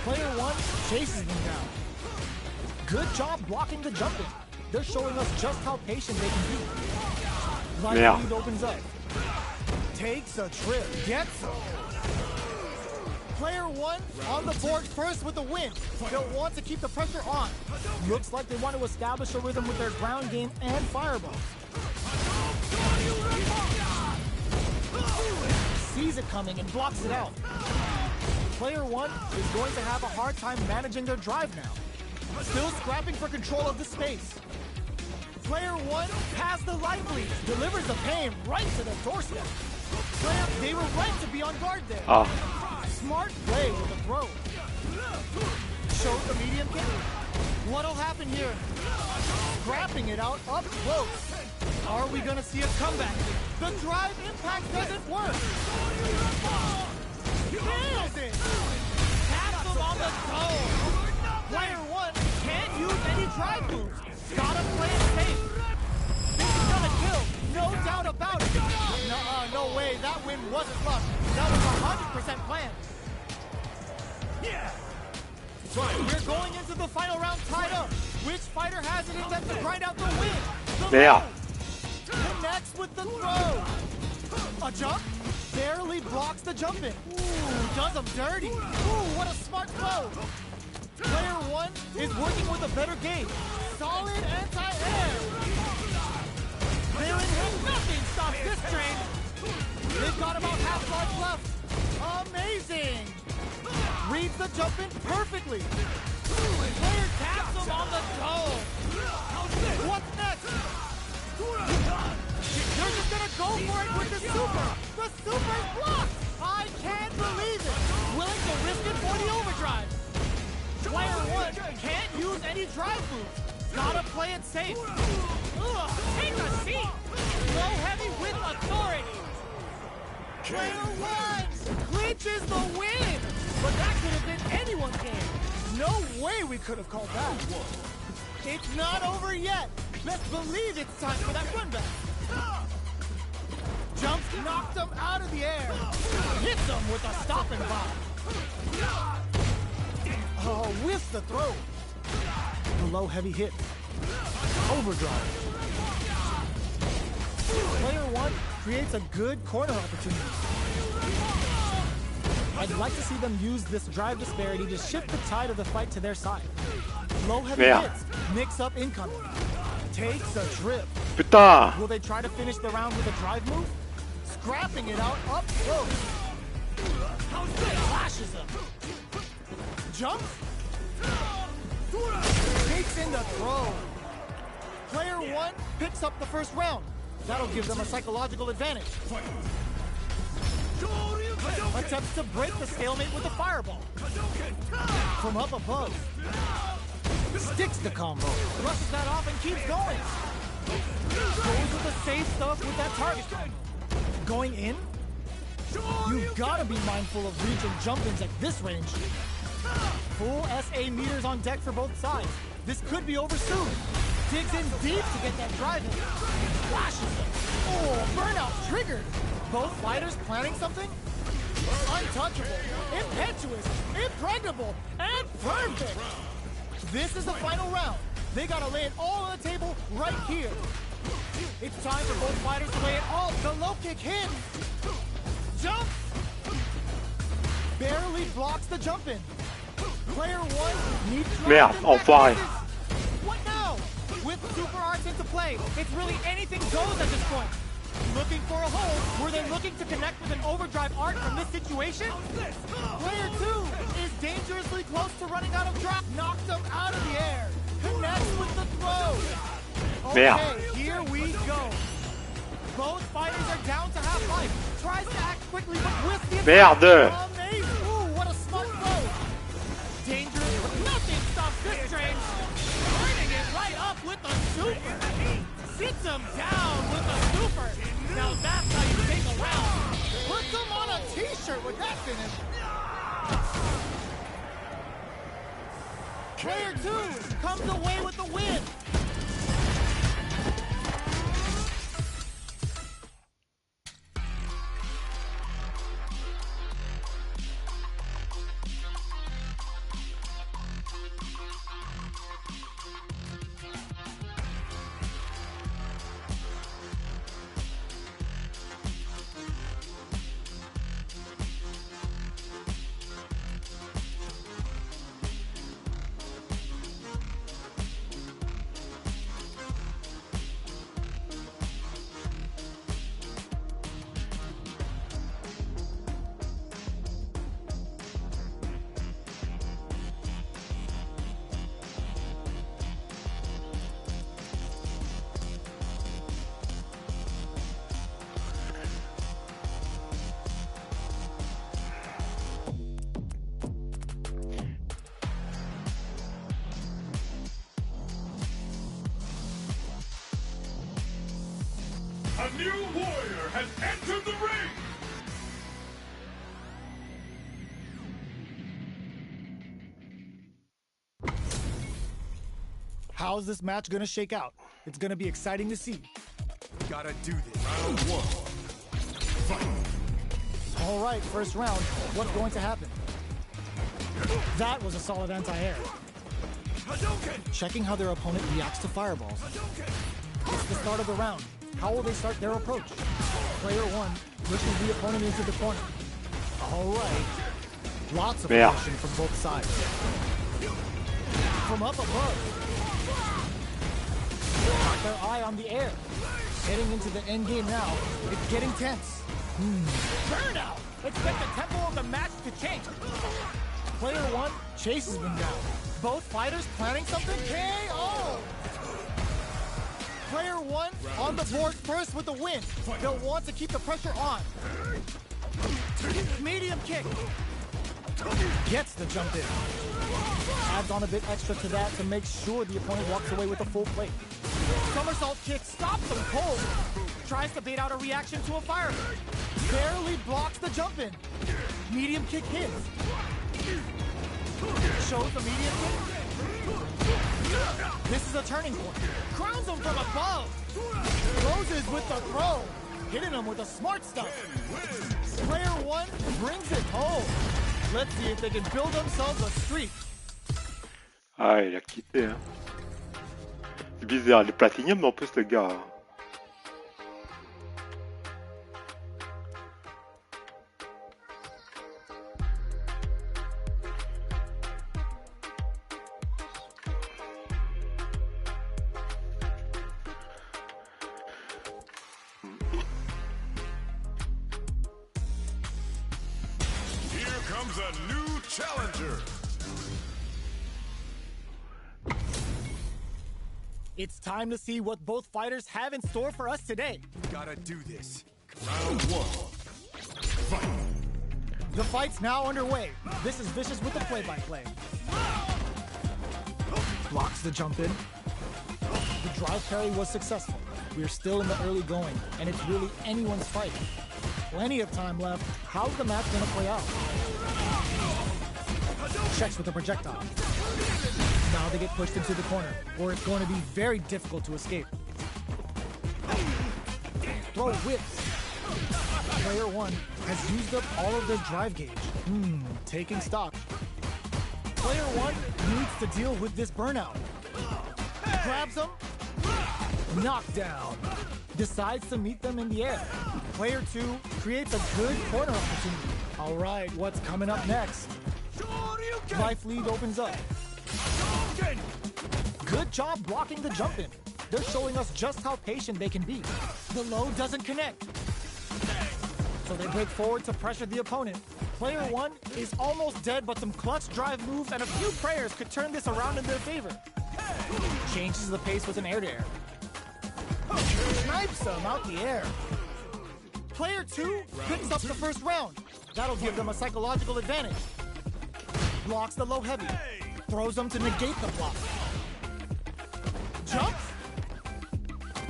Player 1 chases them down. Good job blocking the jump in. They're showing us just how patient they can be. Light lead opens up. Takes a trip. Gets them. Player 1 on the board first with the win. They'll want to keep the pressure on. Looks like they want to establish a rhythm with their ground game and fireballs. Sees it coming and blocks it out. Player 1 is going to have a hard time managing their drive now. Still scrapping for control of the space. Player 1 has the light lead, delivers the pain right to their doorstep. They were right to be on guard there. Smart play with the throw. Shows the medium kick. What'll happen here? Scrapping it out up close. Are we gonna see a comeback? The drive impact doesn't work. Nails it. Taps him on the toe. Player 1 can't use any drive moves. Gotta play it safe. This is gonna kill, no doubt about it. No way, that win wasn't luck. That was 100% planned. Yeah. We're going into the final round tied up. Which fighter has it in them to grind out the win? Connects with the throw. A jump? Barely blocks the jump in. Ooh, does him dirty. Ooh, what a smart throw. Player 1 is working with a better game. Solid anti-air. They're in him. Nothing stops this train. They've got about half life left. Amazing. Reads the jump in perfectly. Player taps him on the toe. What's next? They're just gonna go for it with the super. The super's blocked. I can't believe it. Willing to risk it for the overdrive. Player 1 can't use any drive moves. Gotta play it safe. Take a seat. Low heavy with authority. Player 1 clinches the win. But that could have been anyone's game. No way we could have called that. It's not over yet. Best believe it's time for that run back. Jumps knocked him out of the air. Hits him with a stop and bomb. Oh, whiffs the throw. The low heavy hit. Overdrive. Player 1 creates a good corner opportunity. I'd like to see them use this drive disparity to shift the tide of the fight to their side. Low heavy hits. Mix up incoming. Takes a trip. Putain. Will they try to finish the round with a drive move? Scrapping it out up close. Flashes him. Jumps. Takes in the throw. Player 1 picks up the first round. That'll give them a psychological advantage. Attempts to break the stalemate with a fireball. From up above. Sticks the combo. Brushes that off and keeps going. Goes with the safe stuff with that target combo. Going in? You've got to be mindful of reach and jump-ins at this range. Full SA meters on deck for both sides. This could be over soon. Digs in deep to get that drive in. Flashes them. Oh, burnout triggered. Both fighters planning something? Untouchable, impetuous, impregnable, and perfect. This is the final round. They gotta lay it all on the table right here. It's time for both fighters to lay it all. The low kick hits. Jump. Barely blocks the jump in. Player one needs to... Merde, enfoiré. What now? With super arts into play, it's really anything goes at this point. Looking for a hole. Were they looking to connect with an overdrive art from this situation? Player two is dangerously close to running out of drop. Knocked him out of the air. Connects with the throw. Okay, here we go. Both fighters are down to half life. Tries to act quickly, but with the Merde. amazing. Ooh, what a smart throw. Dangerous, but nothing stops this train. Turning it right up with the super. Sits him down with a super. Now that's how you take a round. Puts him on a t-shirt with that finish. Player two comes away with the win. A new warrior has entered the ring! How's this match gonna shake out? It's gonna be exciting to see. Gotta do this. Round one. Fight. All right, first round. What's going to happen? That was a solid anti-air. Checking how their opponent reacts to fireballs. It's the start of the round. How will they start their approach? Player one pushes the opponent into the corner. All right. Lots of aggression from both sides. From up above. Got their eye on the air. Heading into the end game now. It's getting tense. Burnout! Expect the tempo of the match to change. Player one chases them down. Both fighters planning something? KO! Player one on the board first with the win. They'll want to keep the pressure on. Medium kick. Gets the jump in. Adds on a bit extra to that to make sure the opponent walks away with a full plate. Somersault kick stops him cold. Tries to bait out a reaction to a fire. Barely blocks the jump in. Medium kick hits. Shows the medium kick. This is a turning point. Crowns him from above. Closes with the throw. Hitting him with the smart stuff. Player one brings it home. Let's see if they can build themselves a streak. Ah, il a quitté, hein. C'est bizarre, il est platinium, mais en plus, le gars... Comes a new challenger. It's time to see what both fighters have in store for us today. Gotta do this. Round one. Fight. The fight's now underway. This is Vicious with the play-by-play. Blocks the jump in. The drive parry was successful. We're still in the early going, and it's really anyone's fight. Plenty of time left. How's the match gonna play out? Checks with the projectile. Now they get pushed into the corner, where it's going to be very difficult to escape. Throw whips. Player one has used up all of their drive gauge. Taking stock. Player one needs to deal with this burnout. Grabs him. Knockdown. Decides to meet them in the air. Player 2 creates a good corner opportunity. All right, what's coming up next? Life lead opens up. Good job blocking the jump in. They're showing us just how patient they can be. The low doesn't connect. So they break forward to pressure the opponent. Player 1 is almost dead, but some clutch drive moves and a few prayers could turn this around in their favor. Changes the pace with an air-to-air. Snipes them out the air. Player 2 picks up the first round. That'll give them a psychological advantage. Blocks the low heavy. Throws them to negate the block. Jumps.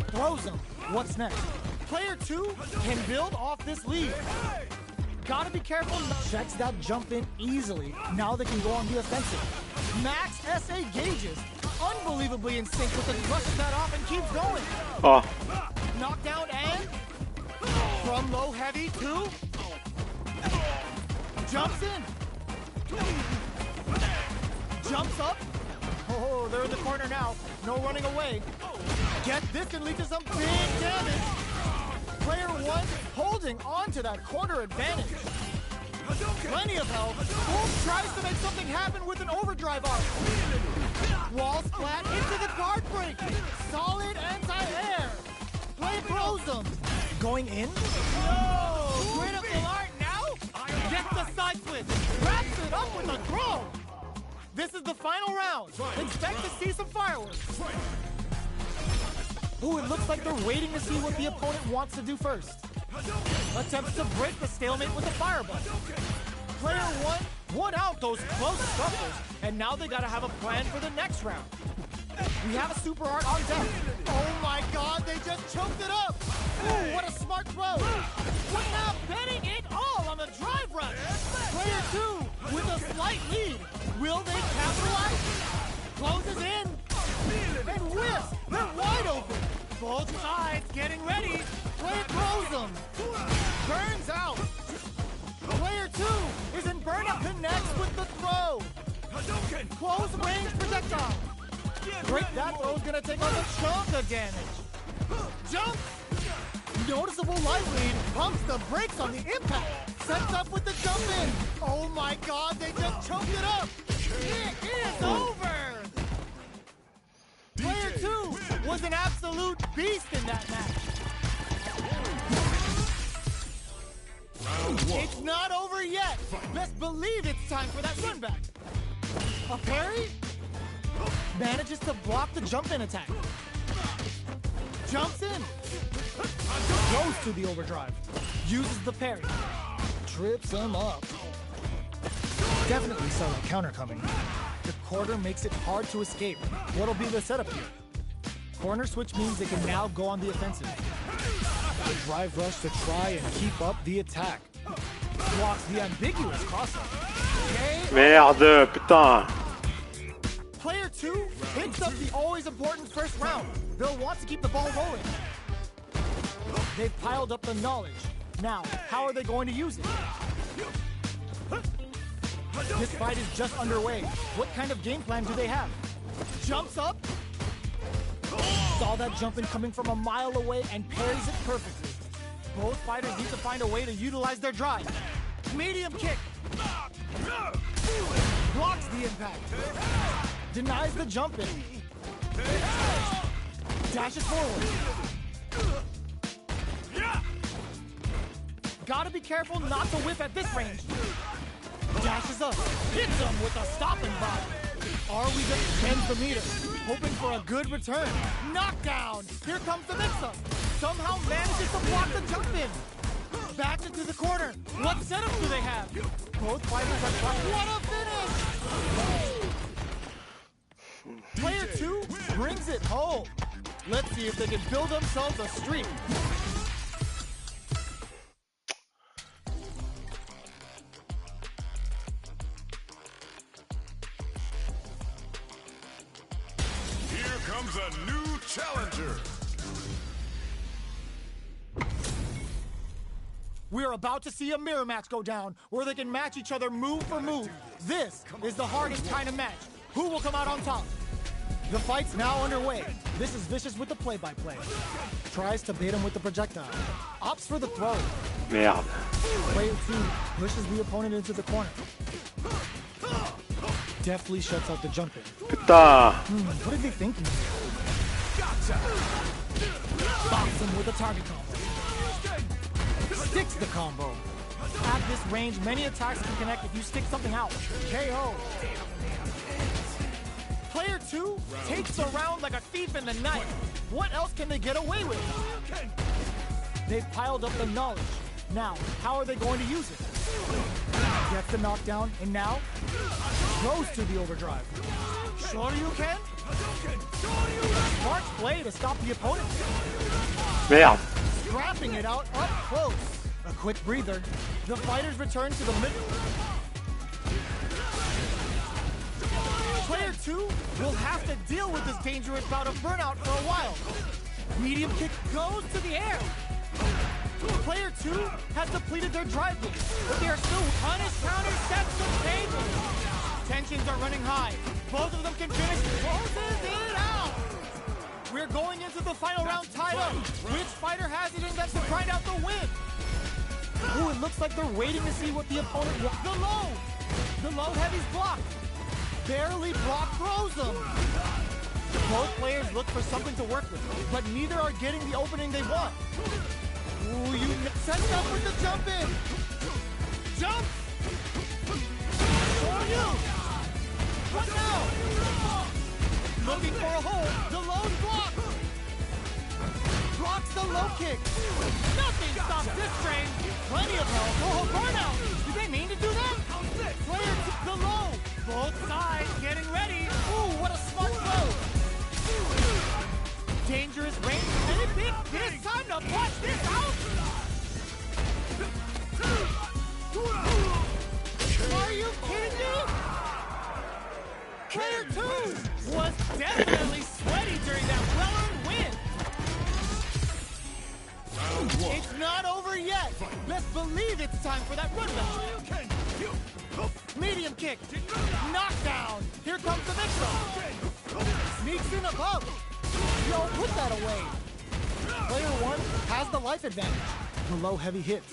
Throws them. What's next? Player 2 can build off this lead. Gotta be careful. Checks that jump in easily. Now they can go on the offensive. Max SA gauges. Unbelievably in sync with the crushes that off and keeps going. Oh. Knockdown and from low heavy to jumps in. Jumps up. Oh, they're in the corner now. No running away. Get this can lead to some big damage. Player 1 holding on to that corner advantage. Plenty of health. Wolf tries to make something happen with an overdrive arc. Wall splat into the guard break. Solid anti-air. Play throws them. Going in? No! Critical art now? Gets the side switch. Wraps it up with a throw. This is the final round. Expect to see some fireworks. Ooh, it looks like they're waiting to see what the opponent wants to do first. Attempts to break the stalemate with a fireball. Player 1 won out those close scuffles, and now they gotta have a plan for the next round. We have a super art on deck. Oh my god, they just choked it up! Ooh, what a smart throw! We're now betting it all on the drive rush! Player 2 with a slight lead. Will they capitalize? Closes in. And whiffs! They're wide open! Both sides getting ready. Player throws them. Burns out. Player 2 is in burnout connects with the throw. Close range projectile. Break that throw's gonna take on a chunk of damage. Jump. Noticeable light lead. Pumps the brakes on the impact. Sets up with the jump in. Oh my god, they just choked it up. It is over. Player 2 was an absolute beast in that match. It's not over yet. Best believe it's time for that run back. A parry? Manages to block the jump in attack. Jumps in. Goes to the overdrive. Uses the parry. Trips him up. Definitely saw that counter coming. The quarter makes it hard to escape. What'll be the setup here? Corner switch means they can now go on the offensive. Drive rush to try and keep up the attack. Blocks the ambiguous crossover. Okay. Merde, putain. Player 2 picks up the always important first round. They'll want to keep the ball rolling. They've piled up the knowledge. Now, how are they going to use it? This fight is just underway. What kind of game plan do they have? Jumps up. Saw that jump in coming from a mile away and parries it perfectly. Both fighters need to find a way to utilize their drive. Medium kick. Blocks the impact. Denies the jump in. Dashes forward. Gotta be careful not to whip at this range. Dashes up. Hits him with a stopping body. Are we just bends the meter? Hoping for a good return. Knockdown. Here comes the mix-up. Somehow manages to block the jump in. Back into the corner. What setup do they have? Both fighters are trying. What a finish! Player 2 brings it home. Let's see if they can build themselves a streak. Here comes a new challenger. We're about to see a mirror match go down, where they can match each other move for move. This is the hardest kind of match. Who will come out on top? The fight's now underway. This is Vicious with the play-by-play. Tries to bait him with the projectile. Opts for the throw. Merde. Player 2 pushes the opponent into the corner. Deftly shuts out the jump in. Putain. What are they thinking? Box him with a target combo. Sticks the combo. At this range, many attacks can connect if you stick something out. KO. Player 2 takes a round like a thief in the night. What else can they get away with? They've piled up the knowledge. Now, how are they going to use it? Gets the knockdown, and now goes to the overdrive. Sure you can? Smart play to stop the opponent. Merde. Scrapping it out up close. A quick breather. The fighters return to the middle. Player 2 will have to deal with this dangerous bout of burnout for a while. Medium kick goes to the air. Player 2 has depleted their drive boost, but they are still punish counter sets the table. Tensions are running high. Both of them can finish. Closes it out. We're going into the final round tied up. Which fighter has it in them to grind out the win? Ooh, it looks like they're waiting to see what the opponent wants. The low heavy's blocked. Barely blocked, throws them. Both players look for something to work with, but neither are getting the opening they want. Ooh, you set up with the jump in. Jump! For you! What now? Looking for a hole. The low's blocked. Blocks the low kick. Nothing stops this train. Plenty of health. Oh, burnout. Did they mean to do that? Player took the low. Both sides getting ready. Ooh, what a smart throw. Dangerous range. And it big this time to watch this out. Are you kidding me? Player 2 was definitely sweaty during that well-earned win. It's not over yet. Best believe it's time for that run back. Medium kick. Knockdown. Here comes the mix-up. Sneaks in above. Yo, put that away. Player 1 has the life advantage. The low heavy hits.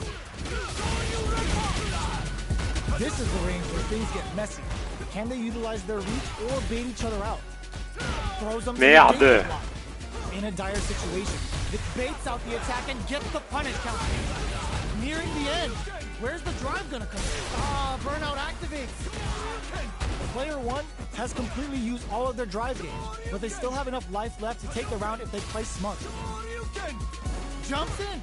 This is the range where things get messy. Can they utilize their reach or bait each other out? Throws them to the danger block. In a dire situation, it baits out the attack and gets the punish counter. Nearing the end. Where's the drive gonna come in? Burnout activates. Player 1 has completely used all of their drive gauge, but they still have enough life left to take the round if they play smart. Jumps in.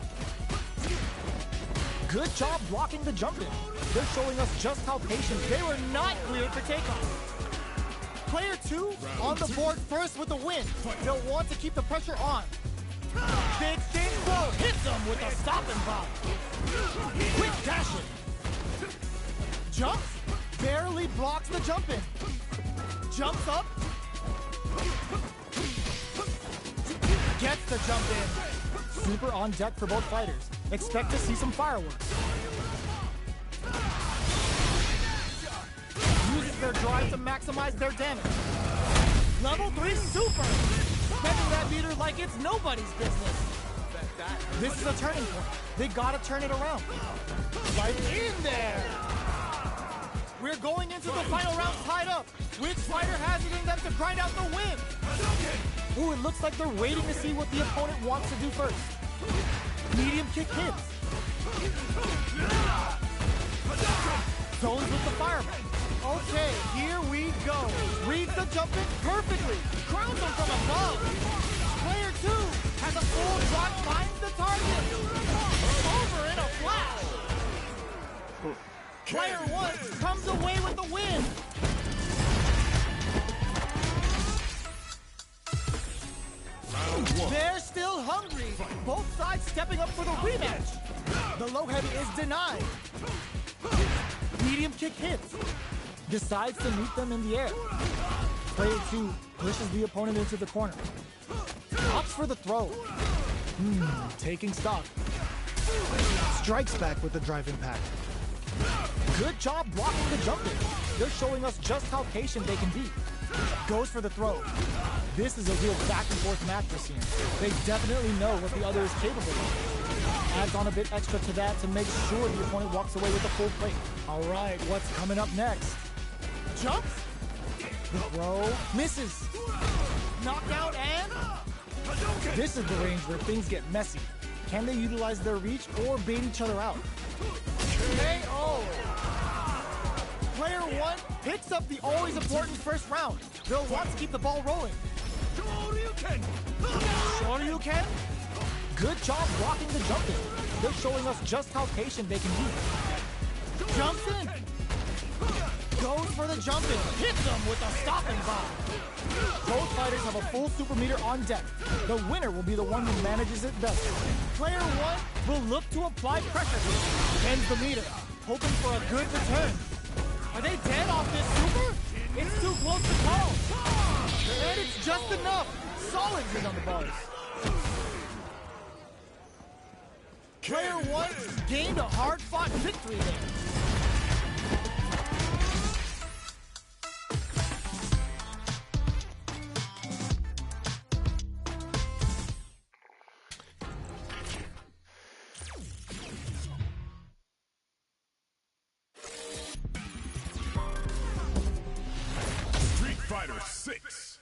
Good job blocking the jump in. They're showing us just how patient they were not cleared for takeoff. Player 2 on the board first with the win. They'll want to keep the pressure on. Big exchange throw hits them with a stop and pop. Quick dashing. Jumps, barely blocks the jump in. Jumps up. Gets the jump in. Super on deck for both fighters. Expect to see some fireworks. Uses their drive to maximize their damage. Level 3 super. Spending that meter like it's nobody's business. This is a turning point. They gotta turn it around. Right in there. We're going into the final round tied up. Which fighter has it in them to grind out the win? Ooh, it looks like they're waiting to see what the opponent wants to do first. Medium kick hits. Zones with the fireman. Okay, here we go. Reads the jump in perfectly. Crowns him from above. Player 2 has a full shot, finds the target. Over in a flash. Player 1 comes away with the win. They're still hungry. Both sides stepping up for the rematch. The low heavy is denied. Medium kick hits. Decides to meet them in the air. Player 2 pushes the opponent into the corner. Opts for the throw. Taking stock. Strikes back with the drive impact. Good job blocking the jump in. They're showing us just how patient they can be. Goes for the throw. This is a real back and forth match we're seeing. They definitely know what the other is capable of. Adds on a bit extra to that to make sure the opponent walks away with a full plate. All right, what's coming up next? Jumps. The throw misses. Knockout and... This is the range where things get messy. Can they utilize their reach or bait each other out? KO! Player one picks up the always important first round. They'll want to keep the ball rolling. Shoryuken? Good job blocking the jump in. They're showing us just how patient they can be. Jumps in. Goes for the jump in. Hits them with a stopping bomb. Both fighters have a full super meter on deck. The winner will be the one who manages it best. Player one will look to apply pressure here. Ends the meter, hoping for a good return. Are they dead off this super? It's too close to call. And it's just enough. Solid hit on the bars. Player one gained a hard-fought victory there. Street Fighter 6.